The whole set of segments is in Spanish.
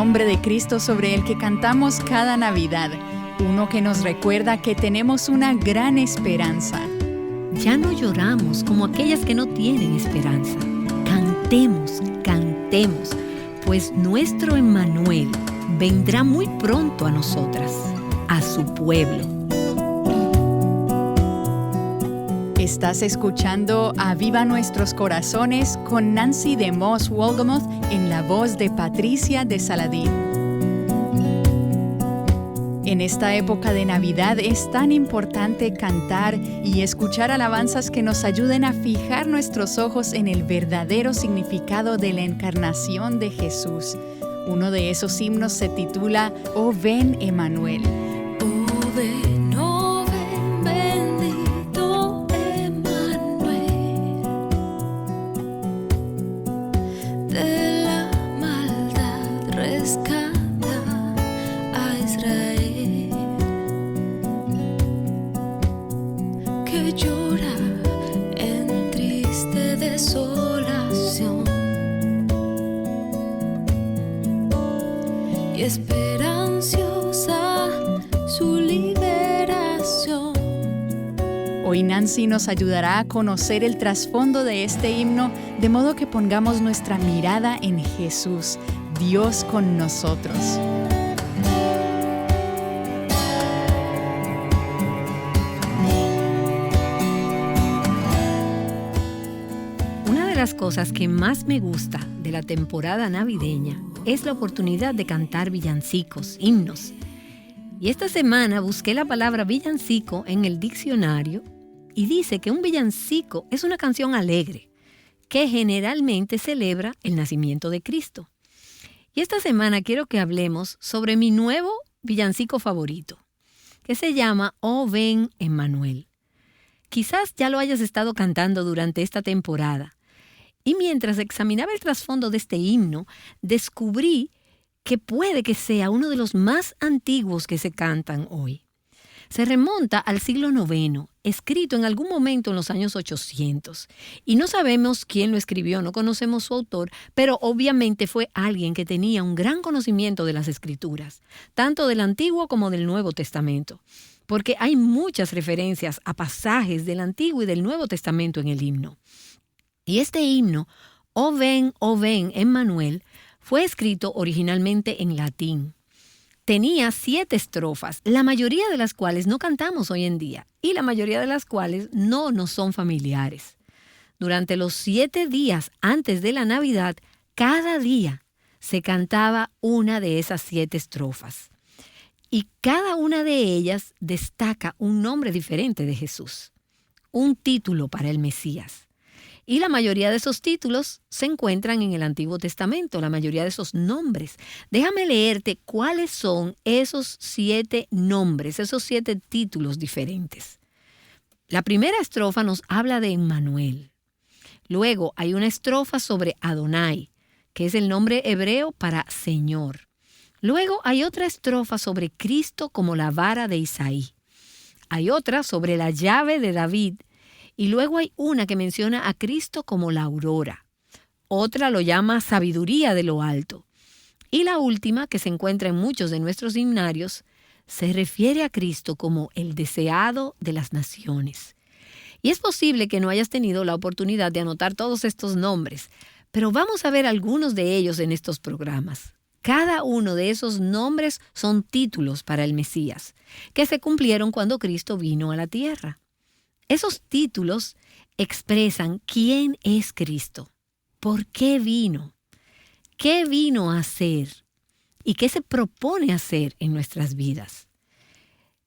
nombre de Cristo sobre el que cantamos cada Navidad, uno que nos recuerda que tenemos una gran esperanza. Ya no lloramos como aquellas que no tienen esperanza. Cantemos, cantemos, pues nuestro Emmanuel vendrá muy pronto a nosotras, a su pueblo. Estás escuchando Aviva Nuestros Corazones con Nancy DeMoss Wolgemuth en la voz de Patricia de Saladín. En esta época de Navidad es tan importante cantar y escuchar alabanzas que nos ayuden a fijar nuestros ojos en el verdadero significado de la encarnación de Jesús. Uno de esos himnos se titula Oh ven Emmanuel. Oh ven, oh ven, bendito Emmanuel, de la maldad rescata a Israel, que llora en triste desolación y esperanciosa su liberación. Hoy Nancy nos ayudará a conocer el trasfondo de este himno, de modo que pongamos nuestra mirada en Jesús, Dios con nosotros. Una de las cosas que más me gusta de la temporada navideña es la oportunidad de cantar villancicos, himnos. Y esta semana busqué la palabra villancico en el diccionario y dice que un villancico es una canción alegre que generalmente celebra el nacimiento de Cristo. Y esta semana quiero que hablemos sobre mi nuevo villancico favorito, que se llama Oh ven Emmanuel. Quizás ya lo hayas estado cantando durante esta temporada. Y mientras examinaba el trasfondo de este himno, descubrí que puede que sea uno de los más antiguos que se cantan hoy. Se remonta al siglo IX, escrito en algún momento en los años 800. Y no sabemos quién lo escribió, no conocemos su autor, pero obviamente fue alguien que tenía un gran conocimiento de las Escrituras, tanto del Antiguo como del Nuevo Testamento, porque hay muchas referencias a pasajes del Antiguo y del Nuevo Testamento en el himno. Y este himno, Oh ven, Emmanuel, fue escrito originalmente en latín. Tenía 7 estrofas, la mayoría de las cuales no cantamos hoy en día y la mayoría de las cuales no nos son familiares. Durante los 7 días antes de la Navidad, cada día se cantaba una de esas 7 estrofas. Y cada una de ellas destaca un nombre diferente de Jesús, un título para el Mesías. Y la mayoría de esos títulos se encuentran en el Antiguo Testamento, la mayoría de esos nombres. Déjame leerte cuáles son esos 7 nombres, esos 7 títulos diferentes. La primera estrofa nos habla de Emmanuel. Luego hay una estrofa sobre Adonai, que es el nombre hebreo para Señor. Luego hay otra estrofa sobre Cristo como la vara de Isaí. Hay otra sobre la llave de David. Y luego hay una que menciona a Cristo como la aurora. Otra lo llama sabiduría de lo alto. Y la última, que se encuentra en muchos de nuestros himnarios, se refiere a Cristo como el deseado de las naciones. Y es posible que no hayas tenido la oportunidad de anotar todos estos nombres, pero vamos a ver algunos de ellos en estos programas. Cada uno de esos nombres son títulos para el Mesías, que se cumplieron cuando Cristo vino a la tierra. Esos títulos expresan quién es Cristo, por qué vino a hacer y qué se propone hacer en nuestras vidas.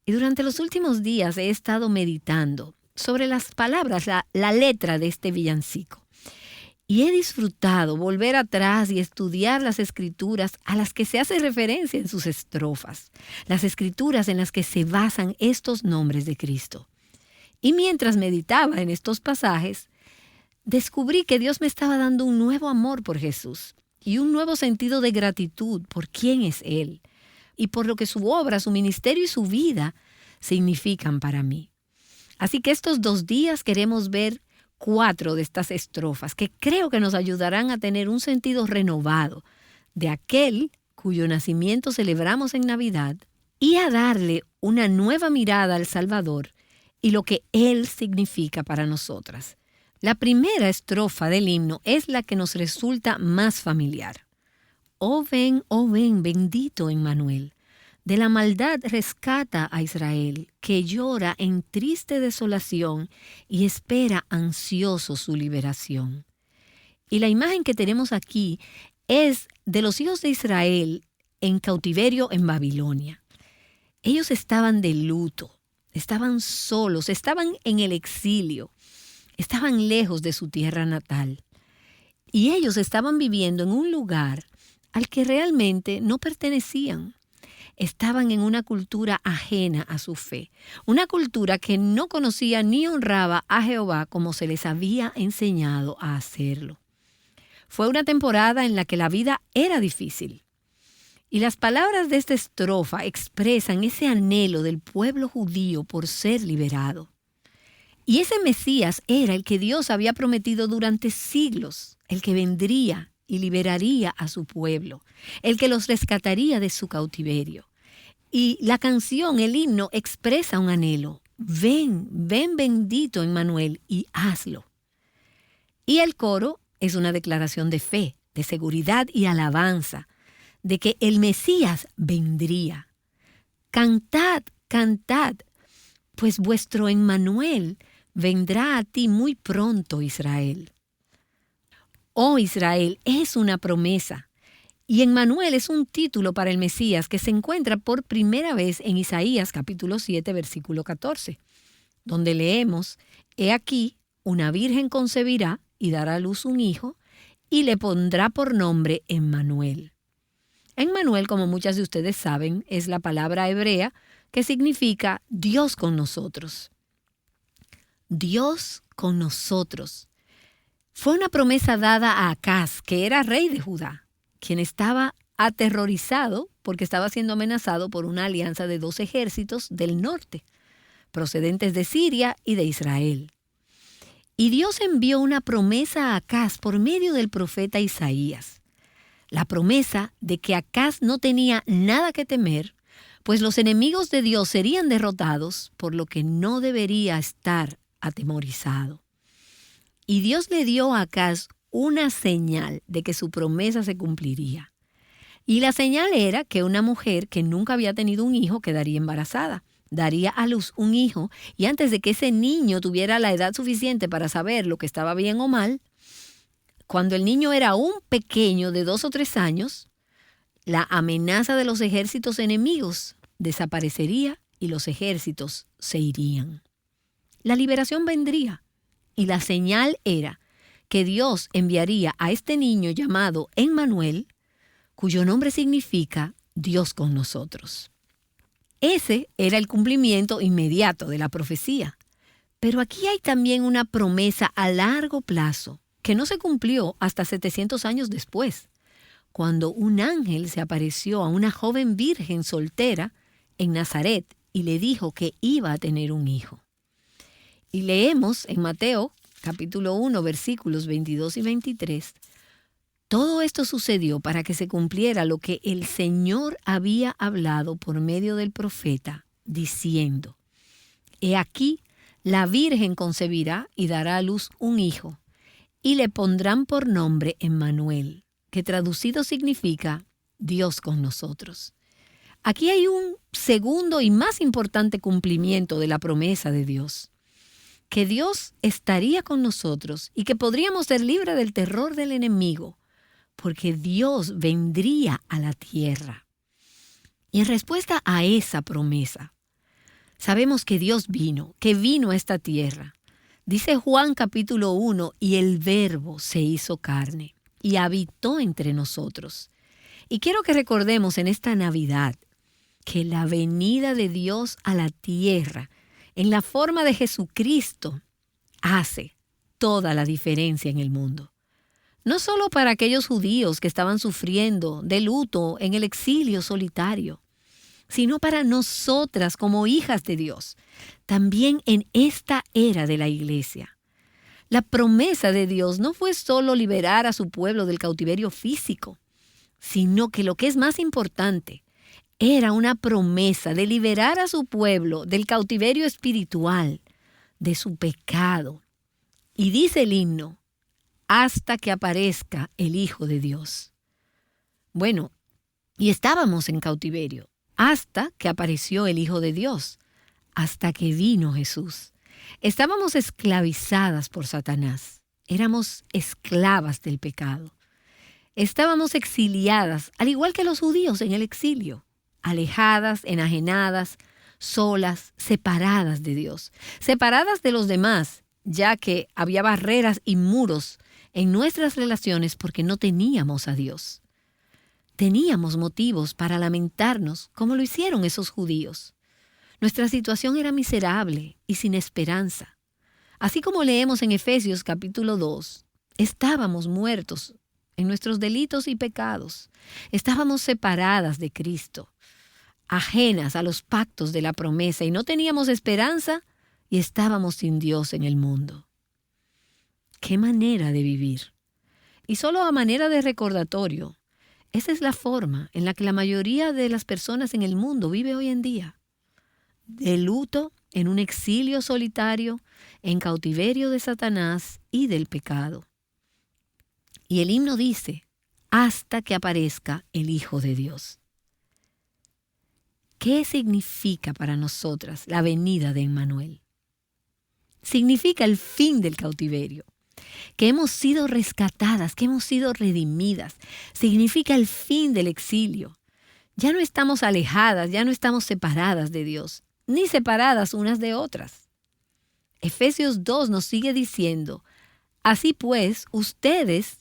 Y durante los últimos días he estado meditando sobre las palabras, la letra de este villancico. Y he disfrutado volver atrás y estudiar las escrituras a las que se hace referencia en sus estrofas, las escrituras en las que se basan estos nombres de Cristo. Y mientras meditaba en estos pasajes, descubrí que Dios me estaba dando un nuevo amor por Jesús y un nuevo sentido de gratitud por quién es Él y por lo que su obra, su ministerio y su vida significan para mí. Así que estos 2 días queremos ver 4 de estas estrofas que creo que nos ayudarán a tener un sentido renovado de aquel cuyo nacimiento celebramos en Navidad, y a darle una nueva mirada al Salvador y lo que Él significa para nosotras. La primera estrofa del himno es la que nos resulta más familiar. Oh ven, bendito Emmanuel. De la maldad rescata a Israel, que llora en triste desolación y espera ansioso su liberación. Y la imagen que tenemos aquí es de los hijos de Israel en cautiverio en Babilonia. Ellos estaban de luto, estaban solos, estaban en el exilio, estaban lejos de su tierra natal. Y ellos estaban viviendo en un lugar al que realmente no pertenecían. Estaban en una cultura ajena a su fe, una cultura que no conocía ni honraba a Jehová como se les había enseñado a hacerlo. Fue una temporada en la que la vida era difícil. Y las palabras de esta estrofa expresan ese anhelo del pueblo judío por ser liberado. Y ese Mesías era el que Dios había prometido durante siglos, el que vendría y liberaría a su pueblo, el que los rescataría de su cautiverio. Y la canción, el himno, expresa un anhelo. Ven, ven bendito Emmanuel y hazlo. Y el coro es una declaración de fe, de seguridad y alabanza, de que el Mesías vendría. Cantad, cantad, pues vuestro Emmanuel vendrá a ti muy pronto, Israel. Oh Israel, es una promesa. Y Emmanuel es un título para el Mesías que se encuentra por primera vez en Isaías capítulo 7, versículo 14, donde leemos, He aquí, una virgen concebirá y dará a luz un hijo, y le pondrá por nombre Emmanuel. Emmanuel, como muchas de ustedes saben, es la palabra hebrea que significa Dios con nosotros. Dios con nosotros. Fue una promesa dada a Acaz, que era rey de Judá, quien estaba aterrorizado porque estaba siendo amenazado por una alianza de 2 ejércitos del norte, procedentes de Siria y de Israel. Y Dios envió una promesa a Acaz por medio del profeta Isaías. La promesa de que Acaz no tenía nada que temer, pues los enemigos de Dios serían derrotados, por lo que no debería estar atemorizado. Y Dios le dio a Acaz una señal de que su promesa se cumpliría. Y la señal era que una mujer que nunca había tenido un hijo quedaría embarazada, daría a luz un hijo, y antes de que ese niño tuviera la edad suficiente para saber lo que estaba bien o mal, cuando el niño era un pequeño de 2 o 3 años, la amenaza de los ejércitos enemigos desaparecería y los ejércitos se irían. La liberación vendría, y la señal era que Dios enviaría a este niño llamado Emmanuel, cuyo nombre significa Dios con nosotros. Ese era el cumplimiento inmediato de la profecía. Pero aquí hay también una promesa a largo plazo que no se cumplió hasta 700 años después, cuando un ángel se apareció a una joven virgen soltera en Nazaret y le dijo que iba a tener un hijo. Y leemos en Mateo capítulo 1, versículos 22 y 23, todo esto sucedió para que se cumpliera lo que el Señor había hablado por medio del profeta, diciendo, He aquí, la virgen concebirá y dará a luz un hijo, y le pondrán por nombre Emmanuel, que traducido significa Dios con nosotros. Aquí hay un segundo y más importante cumplimiento de la promesa de Dios, que Dios estaría con nosotros y que podríamos ser libres del terror del enemigo, porque Dios vendría a la tierra. Y en respuesta a esa promesa, sabemos que Dios vino, que vino a esta tierra. Dice Juan capítulo 1, y el Verbo se hizo carne y habitó entre nosotros. Y quiero que recordemos en esta Navidad que la venida de Dios a la tierra en la forma de Jesucristo hace toda la diferencia en el mundo. No solo para aquellos judíos que estaban sufriendo de luto en el exilio solitario, sino para nosotras como hijas de Dios, también en esta era de la iglesia. La promesa de Dios no fue solo liberar a su pueblo del cautiverio físico, sino que lo que es más importante, era una promesa de liberar a su pueblo del cautiverio espiritual, de su pecado. Y dice el himno, hasta que aparezca el Hijo de Dios. Bueno, y estábamos en cautiverio, hasta que apareció el Hijo de Dios, hasta que vino Jesús. Estábamos esclavizadas por Satanás, éramos esclavas del pecado. Estábamos exiliadas, al igual que los judíos en el exilio, alejadas, enajenadas, solas, separadas de Dios, separadas de los demás, ya que había barreras y muros en nuestras relaciones porque no teníamos a Dios. Teníamos motivos para lamentarnos, como lo hicieron esos judíos. Nuestra situación era miserable y sin esperanza. Así como leemos en Efesios capítulo 2, estábamos muertos en nuestros delitos y pecados. Estábamos separadas de Cristo, ajenas a los pactos de la promesa y no teníamos esperanza y estábamos sin Dios en el mundo. ¡Qué manera de vivir! Y solo a manera de recordatorio, esa es la forma en la que la mayoría de las personas en el mundo vive hoy en día. De luto, en un exilio solitario, en cautiverio de Satanás y del pecado. Y el himno dice, hasta que aparezca el Hijo de Dios. ¿Qué significa para nosotras la venida de Emmanuel? Significa el fin del cautiverio, que hemos sido rescatadas, que hemos sido redimidas. Significa el fin del exilio. Ya no estamos alejadas, ya no estamos separadas de Dios, ni separadas unas de otras. Efesios 2 nos sigue diciendo, así pues, ustedes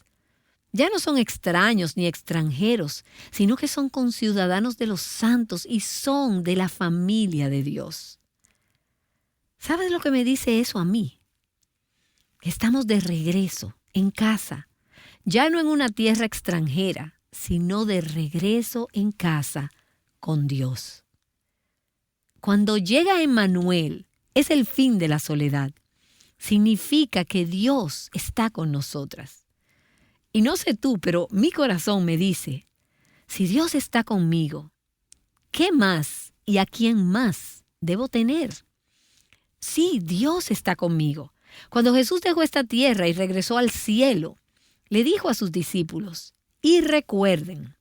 ya no son extraños ni extranjeros, sino que son conciudadanos de los santos y son de la familia de Dios. ¿Sabes lo que me dice eso a mí? Estamos de regreso, en casa, ya no en una tierra extranjera, sino de regreso en casa con Dios. Cuando llega Emmanuel, es el fin de la soledad. Significa que Dios está con nosotras. Y no sé tú, pero mi corazón me dice, si Dios está conmigo, ¿qué más y a quién más debo tener? Sí, Dios está conmigo. Cuando Jesús dejó esta tierra y regresó al cielo, le dijo a sus discípulos, y recuerden,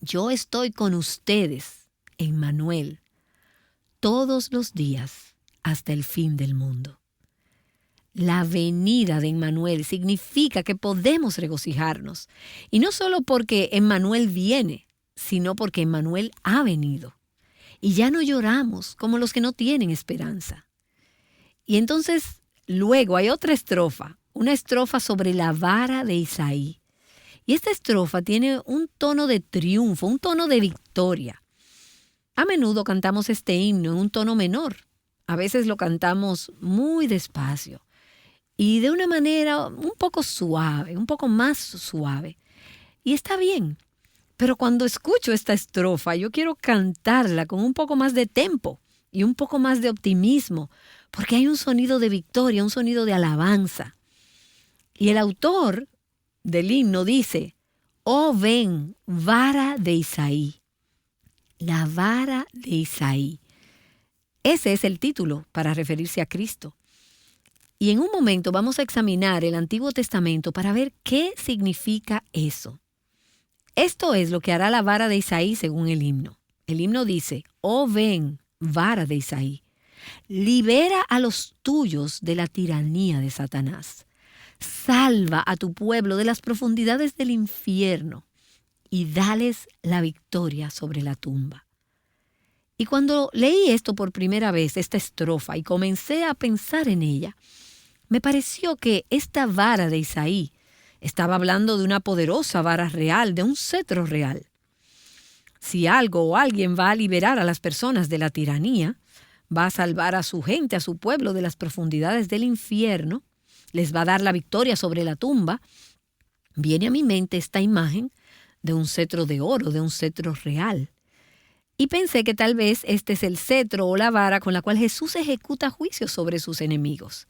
yo estoy con ustedes, Emmanuel, todos los días hasta el fin del mundo. La venida de Emmanuel significa que podemos regocijarnos, y no solo porque Emmanuel viene, sino porque Emmanuel ha venido. Y ya no lloramos como los que no tienen esperanza. Y entonces, luego hay otra estrofa, una estrofa sobre la vara de Isaí. Y esta estrofa tiene un tono de triunfo, un tono de victoria. A menudo cantamos este himno en un tono menor. A veces lo cantamos muy despacio y de una manera un poco suave, un poco más suave. Y está bien, pero cuando escucho esta estrofa, yo quiero cantarla con un poco más de tempo y un poco más de optimismo, porque hay un sonido de victoria, un sonido de alabanza. Y el autor del himno dice, oh ven, vara de Isaí. La vara de Isaí. Ese es el título para referirse a Cristo. Y en un momento vamos a examinar el Antiguo Testamento para ver qué significa eso. Esto es lo que hará la vara de Isaí según el himno. El himno dice, oh ven, vara de Isaí, libera a los tuyos de la tiranía de Satanás. Salva a tu pueblo de las profundidades del infierno y dales la victoria sobre la tumba. Y cuando leí esto por primera vez, esta estrofa, y comencé a pensar en ella, me pareció que esta vara de Isaí estaba hablando de una poderosa vara real, de un cetro real. Si algo o alguien va a liberar a las personas de la tiranía, va a salvar a su gente, a su pueblo de las profundidades del infierno, les va a dar la victoria sobre la tumba, viene a mi mente esta imagen de un cetro de oro, de un cetro real. Y pensé que tal vez este es el cetro o la vara con la cual Jesús ejecuta juicios sobre sus enemigos.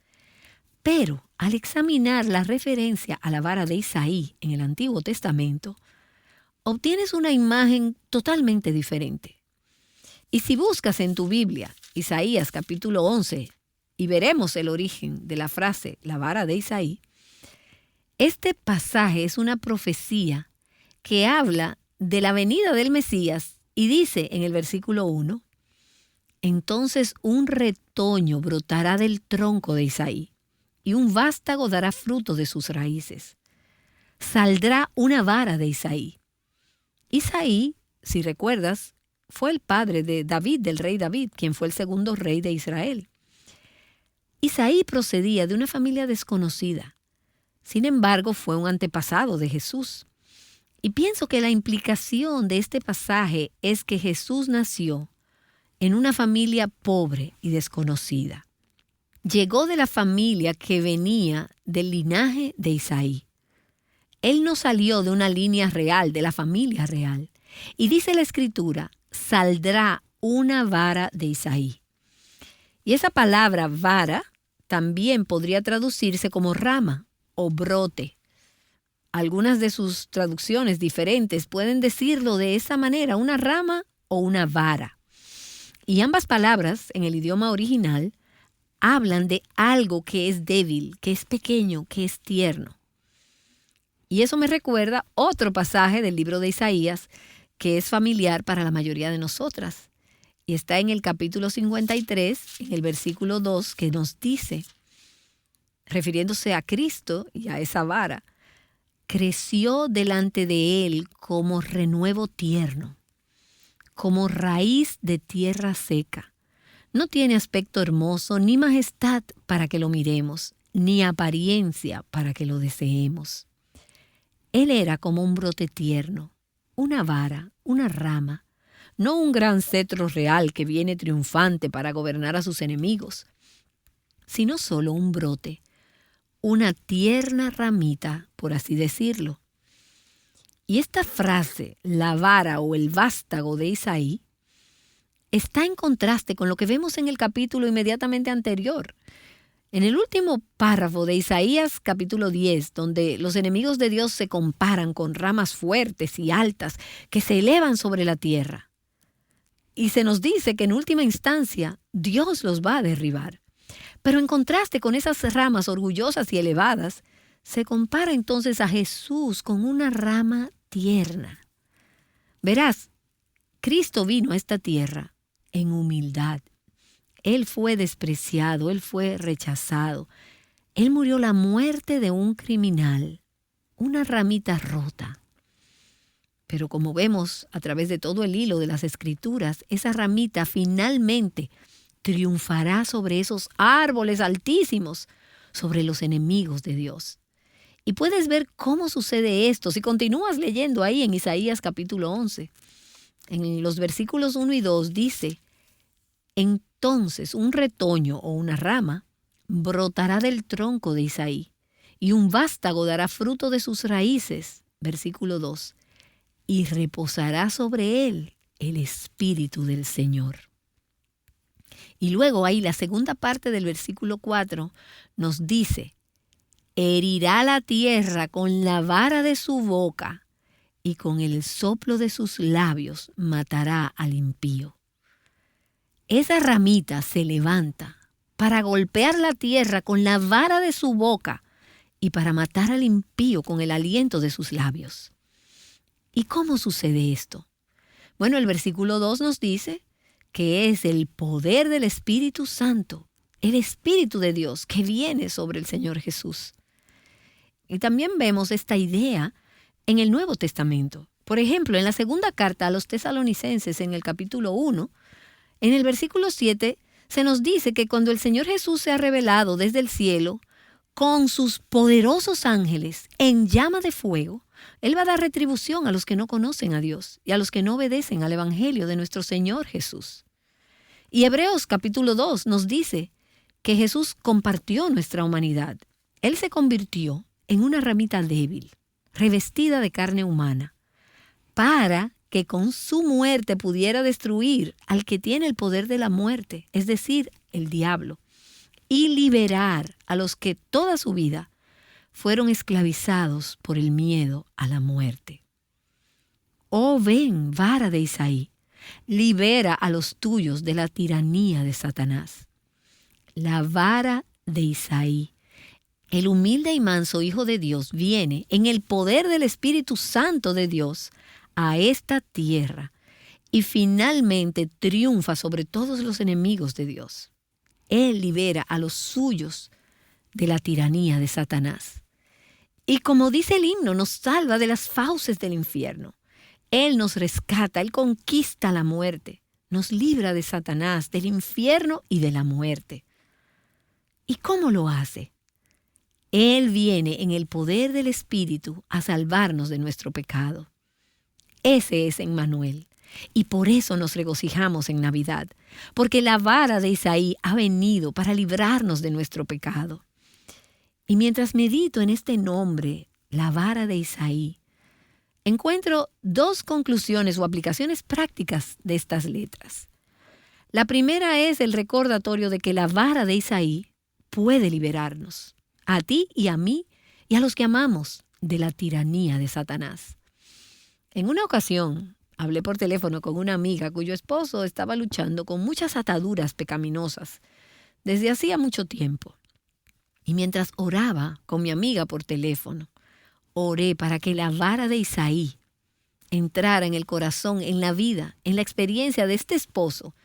Pero al examinar la referencia a la vara de Isaí en el Antiguo Testamento, obtienes una imagen totalmente diferente. Y si buscas en tu Biblia Isaías capítulo 11 y veremos el origen de la frase la vara de Isaí, este pasaje es una profecía que habla de la venida del Mesías y dice en el versículo 1, entonces un retoño brotará del tronco de Isaí y un vástago dará fruto de sus raíces. Saldrá una vara de Isaí. Isaí, si recuerdas, fue el padre de David, del rey David, quien fue el segundo rey de Israel. Isaí procedía de una familia desconocida. Sin embargo, fue un antepasado de Jesús. Y pienso que la implicación de este pasaje es que Jesús nació en una familia pobre y desconocida. Llegó de la familia que venía del linaje de Isaí. Él no salió de una línea real, de la familia real. Y dice la Escritura, saldrá una vara de Isaí. Y esa palabra vara también podría traducirse como rama o brote. Algunas de sus traducciones diferentes pueden decirlo de esa manera, una rama o una vara. Y ambas palabras en el idioma original hablan de algo que es débil, que es pequeño, que es tierno. Y eso me recuerda otro pasaje del libro de Isaías que es familiar para la mayoría de nosotras. Y está en el capítulo 53, en el versículo 2, que nos dice, refiriéndose a Cristo y a esa vara, creció delante de él como renuevo tierno, como raíz de tierra seca. No tiene aspecto hermoso, ni majestad para que lo miremos, ni apariencia para que lo deseemos. Él era como un brote tierno, una vara, una rama, no un gran cetro real que viene triunfante para gobernar a sus enemigos, sino solo un brote, una tierna ramita, por así decirlo. Y esta frase, la vara o el vástago de Isaí, está en contraste con lo que vemos en el capítulo inmediatamente anterior. En el último párrafo de Isaías capítulo 10, donde los enemigos de Dios se comparan con ramas fuertes y altas que se elevan sobre la tierra. Y se nos dice que en última instancia Dios los va a derribar. Pero en contraste con esas ramas orgullosas y elevadas, se compara entonces a Jesús con una rama tierna. Verás, Cristo vino a esta tierra en humildad. Él fue despreciado, Él fue rechazado. Él murió la muerte de un criminal, una ramita rota. Pero como vemos a través de todo el hilo de las Escrituras, esa ramita finalmente triunfará sobre esos árboles altísimos, sobre los enemigos de Dios. Y puedes ver cómo sucede esto si continúas leyendo ahí en Isaías capítulo 11. En los versículos 1 y 2 dice, entonces un retoño o una rama brotará del tronco de Isaí, y un vástago dará fruto de sus raíces. Versículo 2, y reposará sobre él el Espíritu del Señor. Y luego ahí la segunda parte del versículo 4 nos dice, herirá la tierra con la vara de su boca y con el soplo de sus labios matará al impío. Esa ramita se levanta para golpear la tierra con la vara de su boca y para matar al impío con el aliento de sus labios. ¿Y cómo sucede esto? Bueno, el versículo 2 nos dice que es el poder del Espíritu Santo, el Espíritu de Dios que viene sobre el Señor Jesús. Y también vemos esta idea en el Nuevo Testamento. Por ejemplo, en la segunda carta a los Tesalonicenses, en el capítulo 1, en el versículo 7, se nos dice que cuando el Señor Jesús se ha revelado desde el cielo, con sus poderosos ángeles en llama de fuego, Él va a dar retribución a los que no conocen a Dios y a los que no obedecen al Evangelio de nuestro Señor Jesús. Y Hebreos capítulo 2 nos dice que Jesús compartió nuestra humanidad. Él se convirtió en una ramita débil, revestida de carne humana, para que con su muerte pudiera destruir al que tiene el poder de la muerte, es decir, el diablo, y liberar a los que toda su vida fueron esclavizados por el miedo a la muerte. Oh, ven, vara de Isaí, libera a los tuyos de la tiranía de Satanás. La vara de Isaí. El humilde y manso Hijo de Dios viene en el poder del Espíritu Santo de Dios a esta tierra y finalmente triunfa sobre todos los enemigos de Dios. Él libera a los suyos de la tiranía de Satanás. Y como dice el himno, nos salva de las fauces del infierno. Él nos rescata, Él conquista la muerte, nos libra de Satanás, del infierno y de la muerte. ¿Y cómo lo hace? Él viene en el poder del Espíritu a salvarnos de nuestro pecado. Ese es Emmanuel. Y por eso nos regocijamos en Navidad, porque la vara de Isaí ha venido para librarnos de nuestro pecado. Y mientras medito en este nombre, la vara de Isaí, encuentro dos conclusiones o aplicaciones prácticas de estas letras. La primera es el recordatorio de que la vara de Isaí puede liberarnos, a ti y a mí y a los que amamos, de la tiranía de Satanás. En una ocasión, hablé por teléfono con una amiga cuyo esposo estaba luchando con muchas ataduras pecaminosas desde hacía mucho tiempo. Y mientras oraba con mi amiga por teléfono, oré para que la vara de Isaí entrara en el corazón, en la vida, en la experiencia de este esposo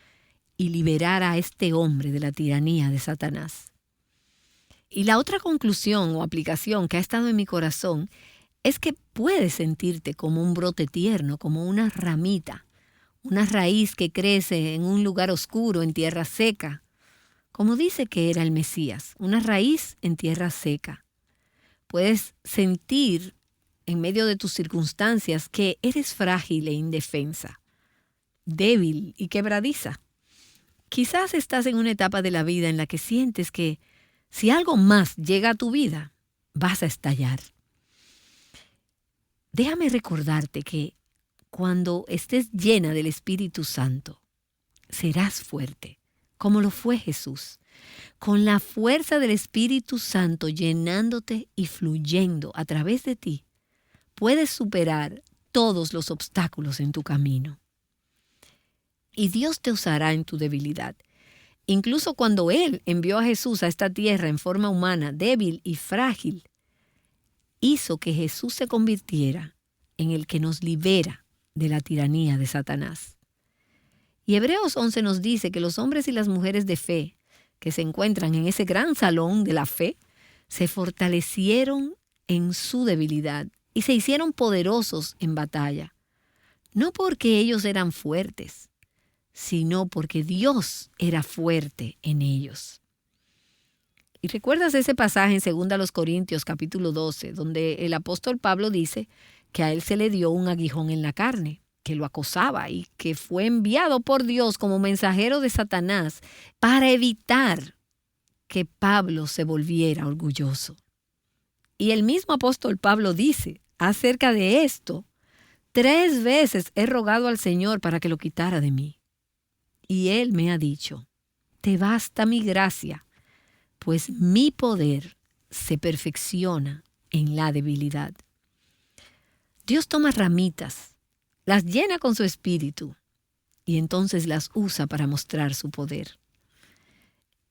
y liberara a este hombre de la tiranía de Satanás. Y la otra conclusión o aplicación que ha estado en mi corazón es que puedes sentirte como un brote tierno, como una ramita, una raíz que crece en un lugar oscuro, en tierra seca, como dice que era el Mesías, una raíz en tierra seca. Puedes sentir en medio de tus circunstancias que eres frágil e indefensa, débil y quebradiza. Quizás estás en una etapa de la vida en la que sientes que si algo más llega a tu vida, vas a estallar. Déjame recordarte que cuando estés llena del Espíritu Santo, serás fuerte, como lo fue Jesús, con la fuerza del Espíritu Santo llenándote y fluyendo a través de ti, puedes superar todos los obstáculos en tu camino. Y Dios te usará en tu debilidad. Incluso cuando Él envió a Jesús a esta tierra en forma humana, débil y frágil, hizo que Jesús se convirtiera en el que nos libera de la tiranía de Satanás. Y Hebreos 11 nos dice que los hombres y las mujeres de fe que se encuentran en ese gran salón de la fe se fortalecieron en su debilidad y se hicieron poderosos en batalla. No porque ellos eran fuertes, sino porque Dios era fuerte en ellos. ¿Y recuerdas ese pasaje en 2 Corintios capítulo 12, donde el apóstol Pablo dice que a él se le dio un aguijón en la carne, que lo acosaba y que fue enviado por Dios como mensajero de Satanás para evitar que Pablo se volviera orgulloso? Y el mismo apóstol Pablo dice acerca de esto: 3 veces he rogado al Señor para que lo quitara de mí. Y Él me ha dicho: te basta mi gracia, pues mi poder se perfecciona en la debilidad. Dios toma ramitas, las llena con su espíritu y entonces las usa para mostrar su poder.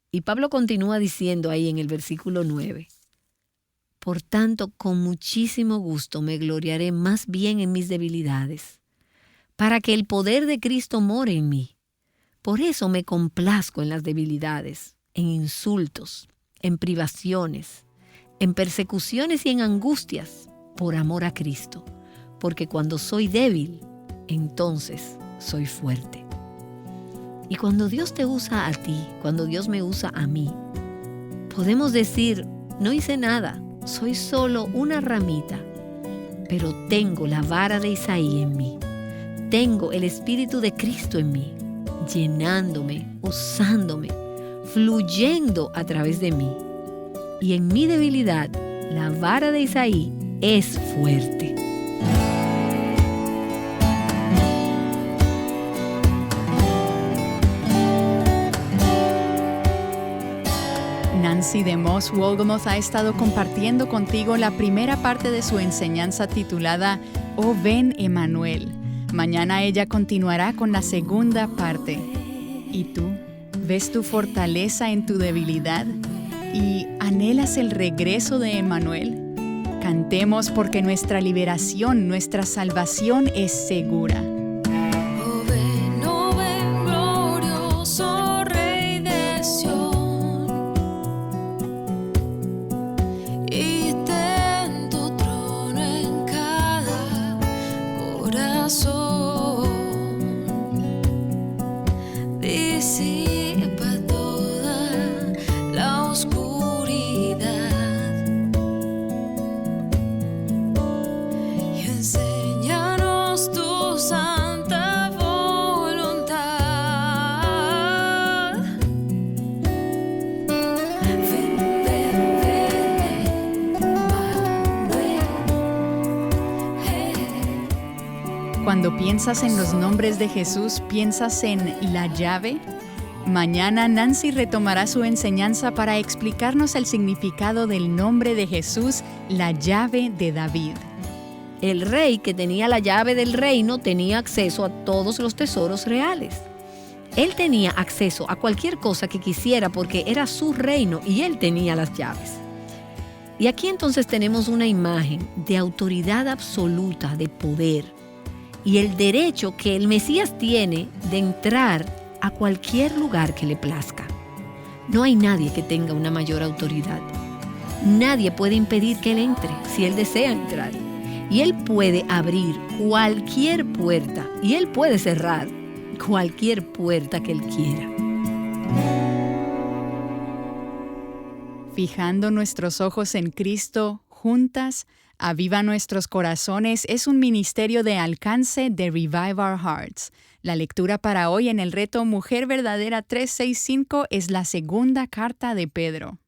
Y Pablo continúa diciendo ahí en el versículo 9: por tanto, con muchísimo gusto me gloriaré más bien en mis debilidades, para que el poder de Cristo more en mí. Por eso me complazco en las debilidades, en insultos, en privaciones, en persecuciones y en angustias, por amor a Cristo. Porque cuando soy débil, entonces soy fuerte. Y cuando Dios te usa a ti, cuando Dios me usa a mí, podemos decir: no hice nada, soy solo una ramita, pero tengo la vara de Isaí en mí. Tengo el Espíritu de Cristo en mí, llenándome, usándome, fluyendo a través de mí. Y en mi debilidad, la vara de Isaí es fuerte. Nancy DeMoss Wolgemuth ha estado compartiendo contigo la primera parte de su enseñanza titulada Oh ven Emmanuel. Mañana ella continuará con la segunda parte. ¿Y tú? ¿Ves tu fortaleza en tu debilidad? ¿Y anhelas el regreso de Emmanuel? Cantemos porque nuestra liberación, nuestra salvación es segura. Oh ven, glorioso Rey de Sión, y ten tu trono en cada corazón. Disipa toda la oscuridad y enséñanos tu santa voluntad. Ven, ven, ven, Emmanuel. Cuando piensas en los nombres de Jesús, ¿piensas en la llave? Mañana Nancy retomará su enseñanza para explicarnos el significado del nombre de Jesús, la llave de David. El rey que tenía la llave del reino tenía acceso a todos los tesoros reales. Él tenía acceso a cualquier cosa que quisiera porque era su reino y él tenía las llaves. Y aquí entonces tenemos una imagen de autoridad absoluta, de poder y el derecho que el Mesías tiene de entrar a cualquier lugar que le plazca. No hay nadie que tenga una mayor autoridad. Nadie puede impedir que él entre si él desea entrar. Y él puede abrir cualquier puerta y él puede cerrar cualquier puerta que él quiera. Fijando nuestros ojos en Cristo, juntas, Aviva Nuestros Corazones es un ministerio de alcance de Revive Our Hearts. La lectura para hoy en el reto Mujer Verdadera 365 es la segunda carta de Pedro.